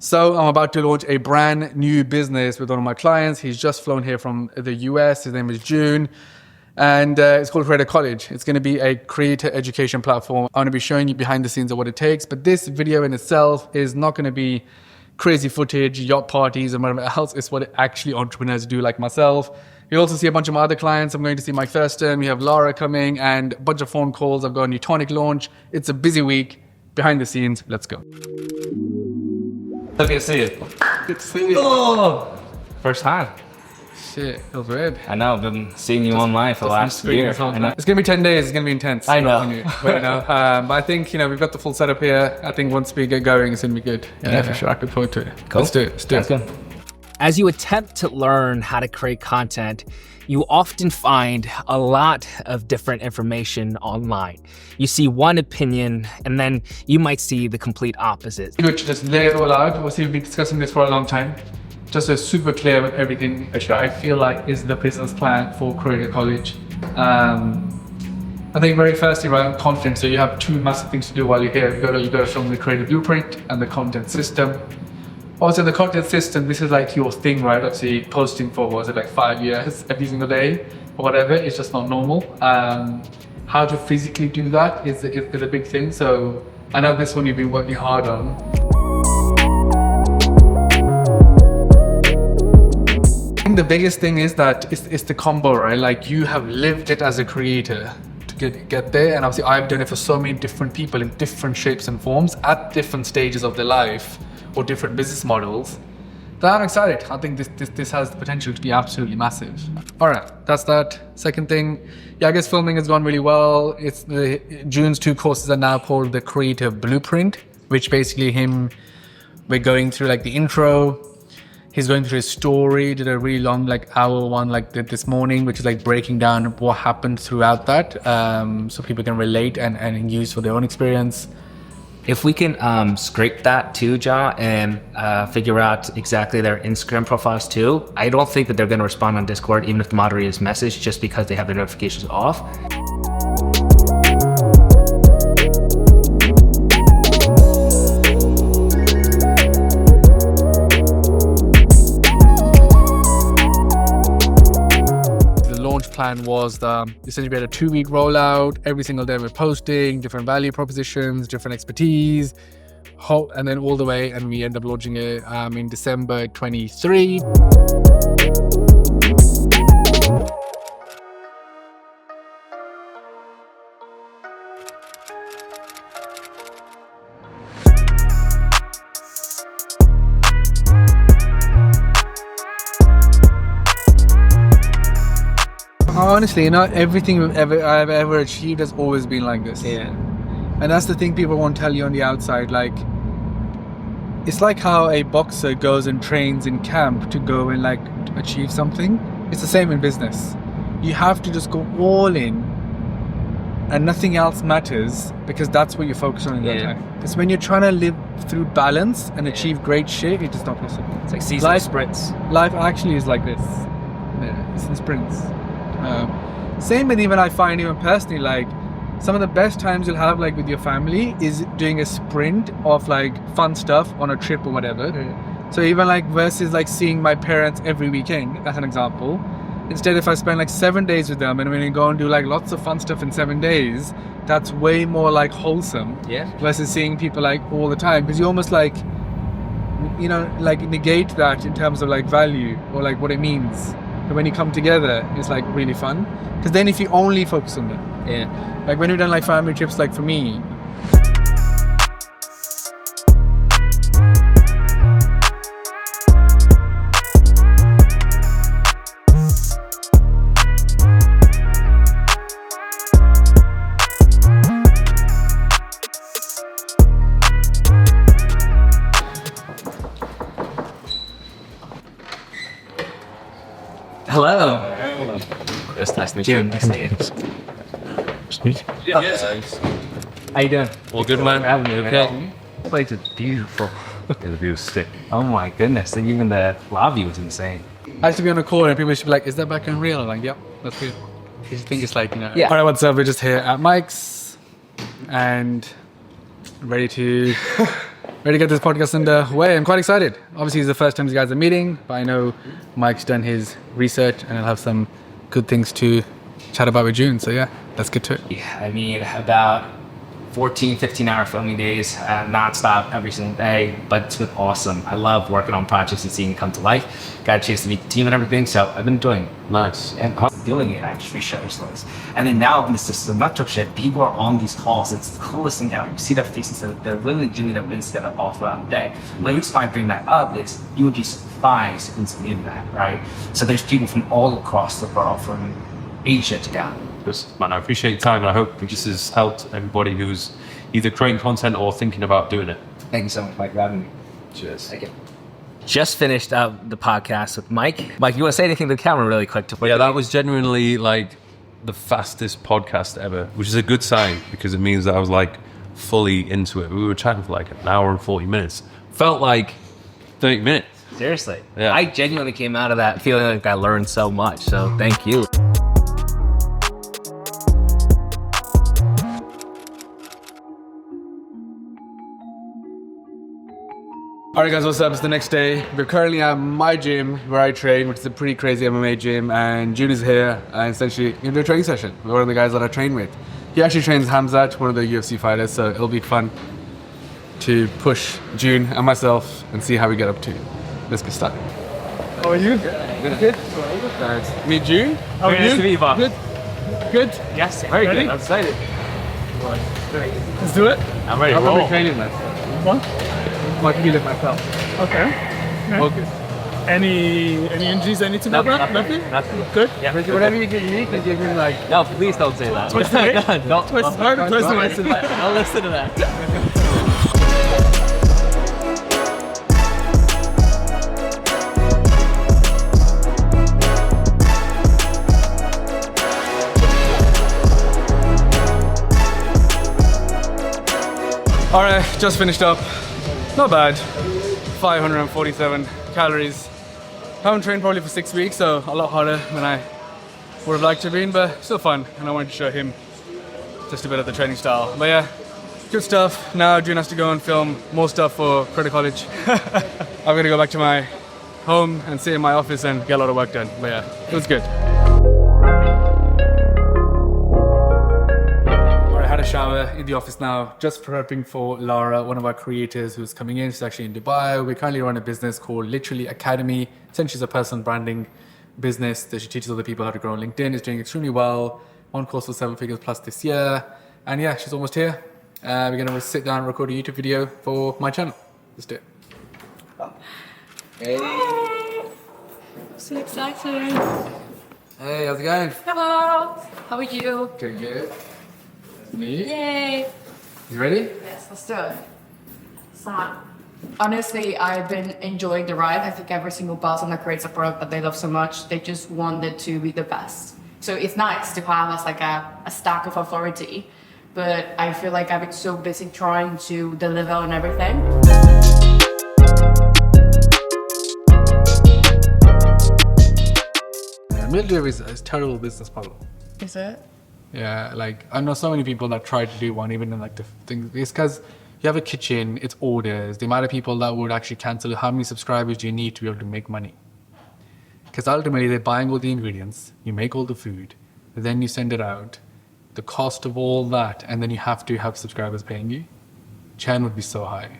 So I'm about to launch a brand new business with one of my clients. He's just flown here from the US. His name is Jun. And it's called Creator College. It's going to be a creator education platform. I'm going to be showing you behind the scenes of what it takes. But this video in itself is not going to be crazy footage, yacht parties and whatever else. It's what actually entrepreneurs do like myself. You'll also see a bunch of my other clients. I'm going to see Mike Thurston. We have Lara coming and a bunch of phone calls. I've got a Neutonic launch. It's a busy week. Behind the scenes, let's go. Okay, see you. Good to see you. Oh, first time. Shit, feels weird. I know, I've been seeing you online for the last year. It's going to be 10 days. It's going to be intense. I know. But I think, we've got the full setup here. I think once we get going, it's going to be good. Yeah, for sure. I look forward to it. Cool. Let's do it. That's good. As you attempt to learn how to create content, you often find a lot of different information online. You see one opinion, and then you might see the complete opposite. Good to just lay it all out. Obviously, we've been discussing this for a long time. Just so super clear with everything, which I feel like is the business plan for Creator College. I think very firstly around content. So you have two massive things to do while you're here. You got to show them the creative blueprint and the content system. Also, the content system, this is like your thing, right? Obviously, posting for, was it like 5 years every single day or whatever, it's just not normal. How to physically do that is a big thing. So I know this one you've been working hard on. I think the biggest thing is that it's the combo, right? Like you have lived it as a creator to get there. And obviously I've done it for so many different people in different shapes and forms at different stages of their life or different business models, that I'm excited. I think this has the potential to be absolutely massive. All right, that's that. Second thing, I guess filming has gone really well. It's Jun's 2 courses are now called the Creative Blueprint, which basically we're going through like the intro. He's going through his story, did a really long hour one this morning, which is like breaking down what happened throughout that, so people can relate and use for their own experience. If we can scrape that too, Ja, and figure out exactly their Instagram profiles too, I don't think that they're going to respond on Discord, even if the moderator's message, just because they have their notifications off. Plan was essentially we had a 2-week rollout. Every single day we're posting different value propositions, different expertise, and then all the way, and we end up launching it in December 23. Honestly, not everything I've ever achieved has always been like this. Yeah. And that's the thing people won't tell you on the outside. Like, it's like how a boxer goes and trains in camp to go and to achieve something. It's the same in business. You have to just go all in and nothing else matters, because that's what you're focused on in that time. It's when you're trying to live through balance and achieve great shit, it's just not possible. It's like seasonal sprints. Life actually is like this. Yeah, it's in sprints. Same with even I find even personally, some of the best times you'll have with your family is doing a sprint of fun stuff on a trip or whatever. So even versus seeing my parents every weekend, as an example. Instead, if I spend 7 days with them and when we go and do lots of fun stuff in 7 days, that's way more wholesome. Yeah. Versus seeing people all the time, because you almost negate that in terms of value or what it means. But when you come together, it's really fun. Because then if you only focus on that. Yeah. When we've done family trips, for me. Hello. Hello. It's nice to meet you. Nice to meet you. Yes. How you doing? Well, good man. Having you, okay? This place is beautiful. The view's sick. Oh my goodness. And even the lobby was insane. I used to be on a call and people should be like, is that background real? I'm like, yep, that's real. You think it's Yeah. All right, what's up? We're just here at Mike's and ready to ready to get this podcast underway. I'm quite excited. Obviously, it's the first time you guys are meeting, but I know Mike's done his research and he'll have some good things to chat about with June. So yeah, let's get to it. Yeah, I mean, about 14, 15-hour filming days, nonstop every single day, but it's been awesome. I love working on projects and seeing it come to life. Got a chance to meet the team and everything, so I've been doing nice. And I'm doing it, I just reshare stories. And then now, this is the mentorship, people are on these calls. It's the coolest thing ever. You see their faces, they're literally doing their wins together all throughout the day. The reason why I bring that up is you would be surprised in that, right? So there's people from all across the world, from Asia to Ghana. Man, I appreciate your time, and I hope this has helped everybody who's either creating content or thinking about doing it. Thank you so much, Mike, for having me. Cheers. Thank you. Just finished up the podcast with Mike. Mike, you want to say anything to the camera really quick? Yeah, that was genuinely like the fastest podcast ever, which is a good sign because it means that I was like fully into it. We were chatting for like an hour and 40 minutes. Felt like 30 minutes. Seriously. Yeah. I genuinely came out of that feeling like I learned so much. So thank you. Alright guys, what's up? It's the next day. We're currently at my gym where I train, which is a pretty crazy MMA gym, and June is here and essentially going to do a training session with one of the guys that I train with. He actually trains Hamzat, one of the UFC fighters, so it'll be fun to push June and myself and see how we get up to. Let's get started. How are you? Good. Nice. Meet June. How are you? Nice to meet you, Bob. Good. Good. Yes, very Ready? good. I'm excited. Let's do it. I'm ready to I'm gonna be roll. training myself. What? I can feel it myself. Okay. Focus. Any injuries I need to know about? Nothing? Good? Yeah. Whatever you give me, you can give me like. No, please don't say that. Twice the weight? Don't Twice as hard or twice the listen to weight? that. Don't listen to that. Alright, just finished up. Not bad. 547 calories. Haven't trained probably for 6 weeks, so a lot harder than I would have liked to have been, but still fun. And I wanted to show him just a bit of the training style. But yeah, good stuff. Now June has to go and film more stuff for Credit College. I'm gonna go back to my home and sit in my office and get a lot of work done. But yeah, it was good. I had a shower in the office now, just prepping for Lara, one of our creators who's coming in. She's actually in Dubai. We currently run a business called Literally Academy. Essentially, it's a personal branding business that she teaches other people how to grow on LinkedIn. It's doing extremely well. One course was 7 figures plus this year. And yeah, she's almost here. We're going to sit down and record a YouTube video for my channel. Let's do it. Hey. So excited. Hey, how's it going? Hello. How are you? Good, good. Me? Yay. You ready? Yes, let's do it. So, honestly, I've been enjoying the ride. I think every single person that creates a product that they love so much, they just want it to be the best. So it's nice to have as like a stack of authority, but I feel like I've been so busy trying to deliver on everything. Meal delivery is a terrible business model. Is it? Yeah, like I know so many people that try to do one, even in like the things. It's because you have a kitchen, it's orders. The amount of people that would actually cancel. How many subscribers do you need to be able to make money? Because ultimately, they're buying all the ingredients, you make all the food, then you send it out. The cost of all that, and then you have to have subscribers paying you. Churn would be so high.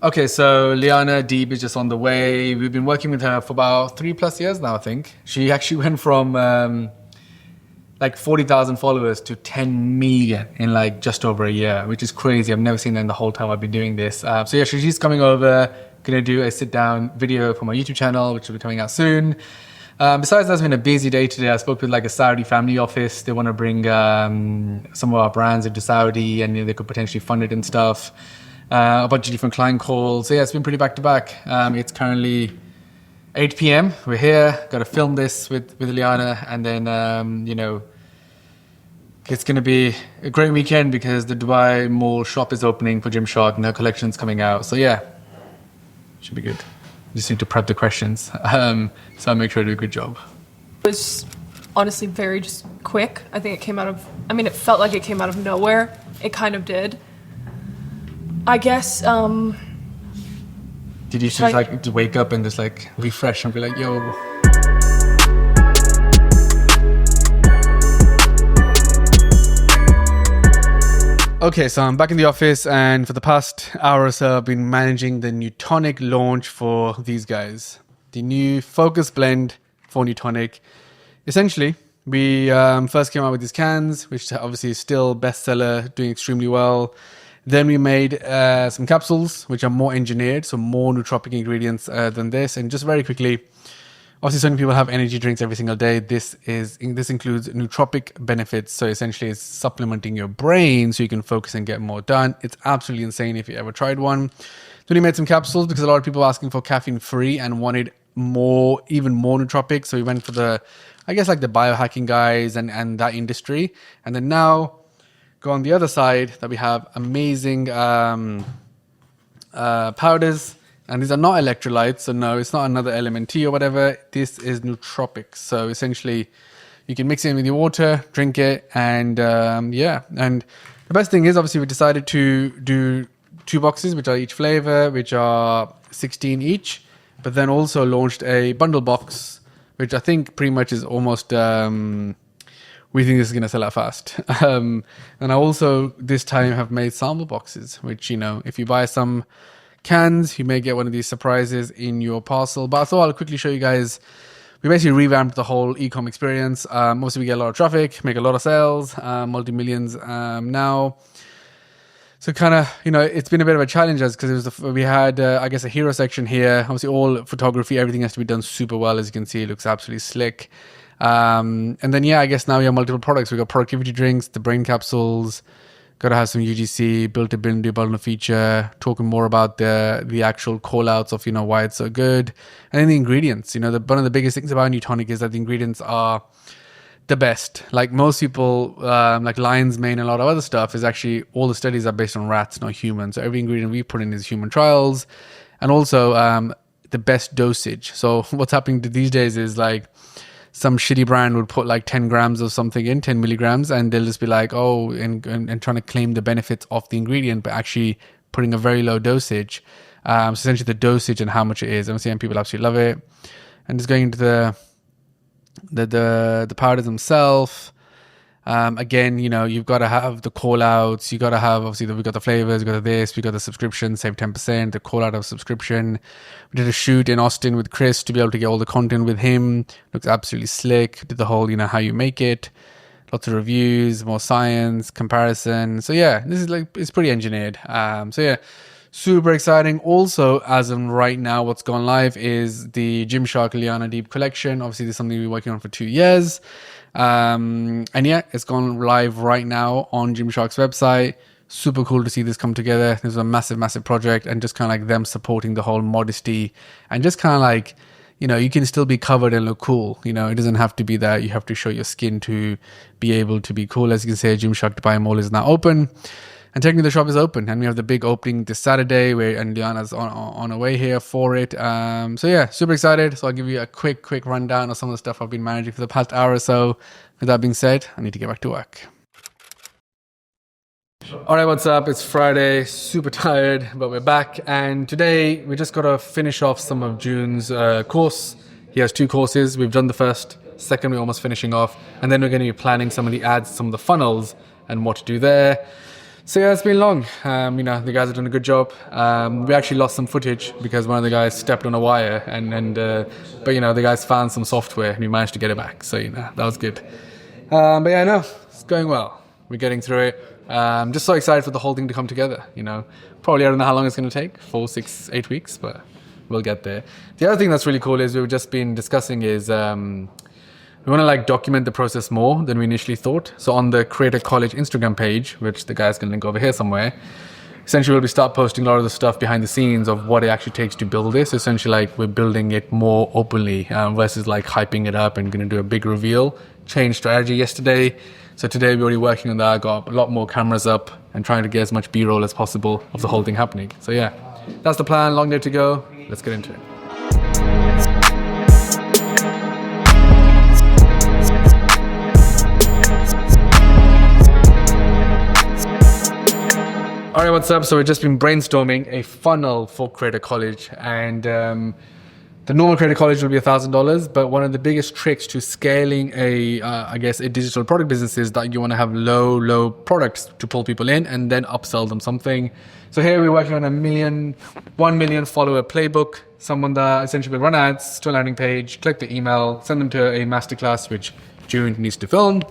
Okay, so Leana Deeb is just on the way. We've been working with her for about 3+ years now, I think. She actually went from like 40,000 followers to 10 million in like just over a year, which is crazy. I've never seen that in the whole time I've been doing this. So yeah, she's coming over, gonna do a sit down video for my YouTube channel, which will be coming out soon. Besides, that's been a busy day today. I spoke with like a Saudi family office. They want to bring some of our brands into Saudi, and they could potentially fund it and stuff. A bunch of different client calls. So yeah, it's been pretty back to back. It's currently 8 p.m. We're here, got to film this with Leana, and then, you know, it's going to be a great weekend because the Dubai Mall shop is opening for Gymshark and her collection's coming out. So yeah, should be good. Just need to prep the questions. So I'll make sure I do a good job. It was honestly very just quick. I think it came out of, I mean, it felt like it came out of nowhere. It kind of did. I guess Did you just Like- like to wake up and just like refresh and be like, yo? Okay, so I'm back in the office, and for the past hour or so, I've been managing the Neutonic launch for these guys. The new Focus Blend for Neutonic. Essentially, we first came out with these cans, which obviously is still bestseller, doing extremely well. Then we made some capsules, which are more engineered, so more nootropic ingredients than this. And just very quickly, obviously, so many people have energy drinks every single day. This includes nootropic benefits. So essentially, it's supplementing your brain so you can focus and get more done. It's absolutely insane if you ever tried one. Then we made some capsules because a lot of people were asking for caffeine-free and wanted more, even more nootropic. So we went for the, I guess, like the biohacking guys and that industry. And then now, go on the other side that we have amazing powders. And these are not electrolytes, so no, it's not another LMNT or whatever. This is nootropics. So essentially, you can mix it in with your water, drink it, and yeah. And the best thing is, obviously, we decided to do 2 boxes, which are each flavor, which are 16 each. But then also launched a bundle box, which I think pretty much is almost. We think this is going to sell out fast. And I also this time have made sample boxes, which, you know, if you buy some cans, you may get one of these surprises in your parcel. But I thought I'll quickly show you guys. We basically revamped the whole e-com experience. Obviously, we get a lot of traffic, make a lot of sales, multi-millions now. So kind of, you know, it's been a bit of a challenge because we had, I guess, a hero section here. Obviously, all photography, everything has to be done super well. As you can see, it looks absolutely slick. And then, yeah, I guess now we have multiple products. We got productivity drinks, the brain capsules. Got to have some UGC, built ability, bundle feature, talking more about the actual call outs of, you know, why it's so good. And then the ingredients, you know, one of the biggest things about Neutonic is that the ingredients are the best. Like most people, like lion's mane and a lot of other stuff is actually, all the studies are based on rats, not humans. So every ingredient we put in is human trials. And also the best dosage. So what's happening these days is like, some shitty brand would put like 10 grams of something in, 10 milligrams, and they'll just be like, oh, and trying to claim the benefits of the ingredient, but actually putting a very low dosage. So essentially the dosage and how much it is. I'm seeing people absolutely love it. And just going into the powders themselves. Again, you know, you've got to have the call outs. You got to have, obviously, we've got the flavors, we've got this, we got the subscription, save 10%, the call out of subscription. We did a shoot in Austin with Chris to be able to get all the content with him. Looks absolutely slick. Did the whole, you know, how you make it. Lots of reviews, more science, comparison. So yeah, this is like, it's pretty engineered. So yeah, super exciting. Also, as of right now, what's gone live is the Gymshark Leana Deeb collection. Obviously, this is something we've been working on for 2 years. And yeah, it's gone live right now on Gymshark's website. Super cool to see this come together. This is a massive, massive project, and just kind of like them supporting the whole modesty and just kind of like, you know, you can still be covered and look cool. You know, it doesn't have to be that you have to show your skin to be able to be cool. As you can see, Gymshark Dubai Mall is now open. And technically the shop is open, and we have the big opening this Saturday and Leana's on her way here for it. So yeah, super excited. So I'll give you a quick rundown of some of the stuff I've been managing for the past hour or so. With that being said, I need to get back to work. All right, what's up? It's Friday, super tired, but we're back. And today we just got to finish off some of Jun's course. He has 2 courses. We've done the first, second we're almost finishing off. And then we're going to be planning some of the ads, some of the funnels and what to do there. So yeah, it's been long. You know, the guys have done a good job. We actually lost some footage because one of the guys stepped on a wire, but you know, the guys found some software and we managed to get it back. So you know, that was good. But yeah, no, it's going well. We're getting through it. Just so excited for the whole thing to come together. You know, probably I don't know how long it's going to take, 4, 6, 8 weeks, but we'll get there. The other thing that's really cool is we've just been discussing is. We want to like document the process more than we initially thought. So on the Creator College Instagram page, which the guys can link over here somewhere, essentially we'll start posting a lot of the stuff behind the scenes of what it actually takes to build this. Essentially, like we're building it more openly versus like hyping it up and going to do a big reveal. Changed strategy yesterday. So today we're already working on that. I got a lot more cameras up and trying to get as much B-roll as possible of the whole thing happening. So yeah, that's the plan. Long day to go. Let's get into it. All right, what's up? So we've just been brainstorming a funnel for Creator College, and the normal Creator College will be $1,000. But one of the biggest tricks to scaling a digital product business is that you want to have low products to pull people in and then upsell them something. So here we're working on 1 million follower playbook. Someone that essentially will run ads to a landing page, click the email, send them to a masterclass which Jun needs to film.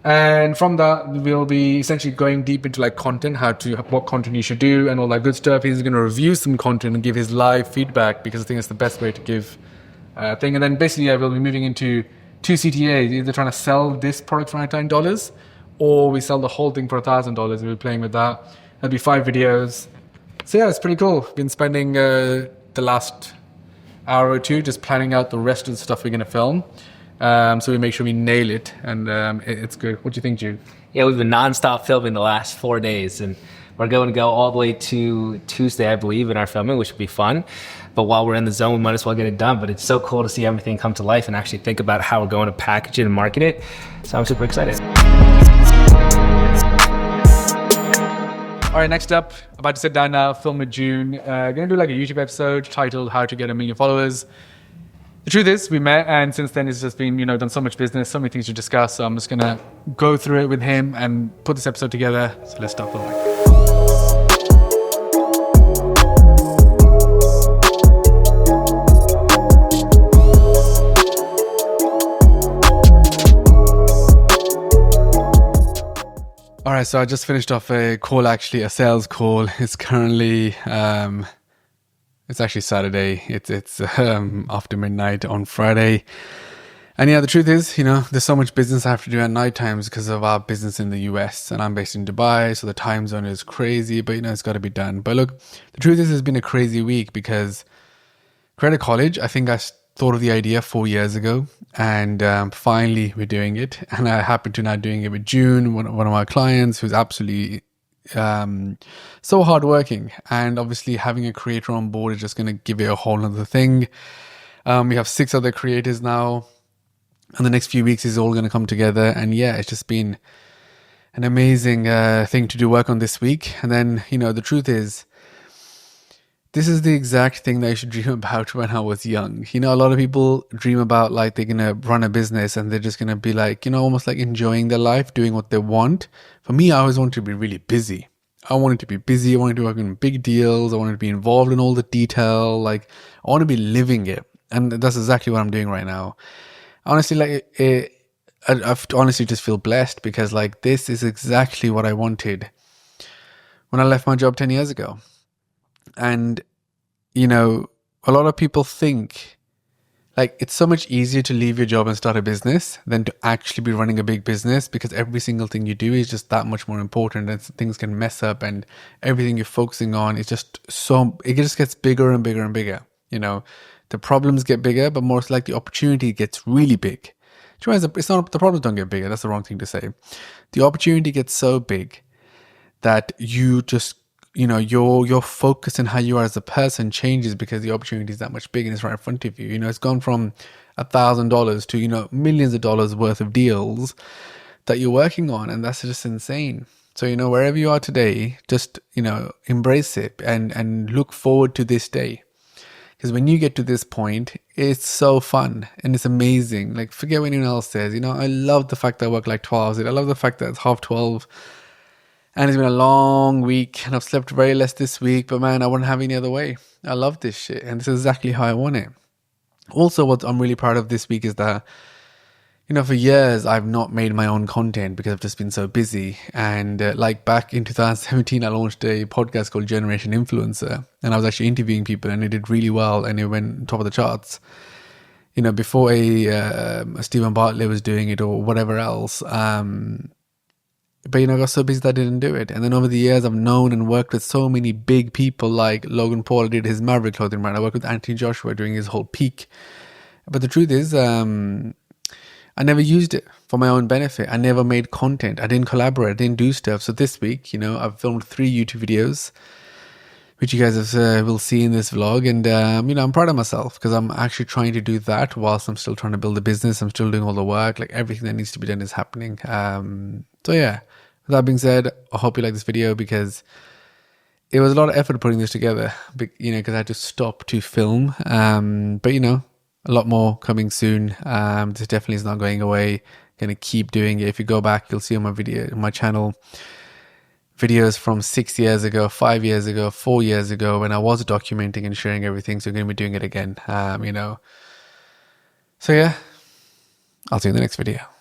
And from that, we'll be essentially going deep into like content, what content you should do and all that good stuff. He's going to review some content and give his live feedback because I think it's the best way to give thing. And then basically, we'll be moving into 2 CTAs, either trying to sell this product for $99 or we sell the whole thing for $1,000. We'll be playing with that. There'll be 5 videos. So yeah, it's pretty cool. Been spending the last hour or two just planning out the rest of the stuff we're going to film. So we make sure we nail it, and it's good. What do you think, Jude? Yeah, we've been nonstop filming the last 4 days, and we're going to go all the way to Tuesday, I believe, in our filming, which will be fun. But while we're in the zone, we might as well get it done. But it's so cool to see everything come to life and actually think about how we're going to package it and market it. So I'm super excited. All right, next up, about to sit down now, film with June. Going to do like a YouTube episode titled "How to Get a Million Followers." The truth is, we met, and since then it's just been, done so much business, so many things to discuss. So I'm just gonna go through it with him and put this episode together. So let's start filming. All right, so I just finished off a call, actually a sales call. It's currently it's actually Saturday. It's after midnight on Friday. And yeah, the truth is, there's so much business I have to do at night times because of our business in the US, and I'm based in Dubai, so the time zone is crazy, but it's got to be done. But look, the truth is, it's been a crazy week because Creator College, I think I thought of the idea 4 years ago, and finally we're doing it. And I happen to now doing it with June, one of my clients, who's absolutely so hardworking, and obviously having a creator on board is just going to give it a whole other thing. We have 6 other creators now, and the next few weeks is all going to come together. And yeah, it's just been an amazing thing to do work on this week. And then the truth is, this is the exact thing that I should dream about when I was young. A lot of people dream about like they're going to run a business and they're just going to be like, almost like enjoying their life, doing what they want. For me, I always wanted to be really busy. I wanted to be busy. I wanted to work on big deals. I wanted to be involved in all the detail. Like, I want to be living it. And that's exactly what I'm doing right now. Honestly, I honestly just feel blessed because like this is exactly what I wanted when I left my job 10 years ago. And, a lot of people think like it's so much easier to leave your job and start a business than to actually be running a big business, because every single thing you do is just that much more important, and things can mess up, and everything you're focusing on is just it just gets bigger and bigger and bigger. The problems get bigger, but more like the opportunity gets really big. It's not, the problems don't get bigger. That's the wrong thing to say. The opportunity gets so big that you just, your focus and how you are as a person changes because the opportunity is that much big and it's right in front of you. It's gone from $1,000 to, millions of dollars worth of deals that you're working on. And that's just insane. So, wherever you are today, just, embrace it and look forward to this day. Because when you get to this point, it's so fun and it's amazing. Like, forget what anyone else says. I love the fact that I work like 12 hours. I love the fact that it's 12:30. And it's been a long week and I've slept very less this week, but man, I wouldn't have any other way. I love this shit and this is exactly how I want it. Also, what I'm really proud of this week is that, for years I've not made my own content because I've just been so busy. And like back in 2017, I launched a podcast called Generation Influencer, and I was actually interviewing people and it did really well and it went top of the charts. Before a Stephen Bartlett was doing it or whatever else. But I got so busy that I didn't do it. And then over the years, I've known and worked with so many big people like Logan Paul. I did his Maverick clothing brand. I worked with Anthony Joshua during his whole peak. But the truth is, I never used it for my own benefit. I never made content. I didn't collaborate. I didn't do stuff. So this week, I've filmed 3 YouTube videos, which you guys will see in this vlog. And, I'm proud of myself because I'm actually trying to do that whilst I'm still trying to build a business. I'm still doing all the work. Like everything that needs to be done is happening. So yeah, that being said, I hope you like this video because it was a lot of effort putting this together, because I had to stop to film. But a lot more coming soon. This definitely is not going away. Gonna keep doing it. If you go back, you'll see on my channel videos from 6 years ago, 5 years ago, 4 years ago when I was documenting and sharing everything. So I'm gonna be doing it again. So yeah, I'll see you in the next video.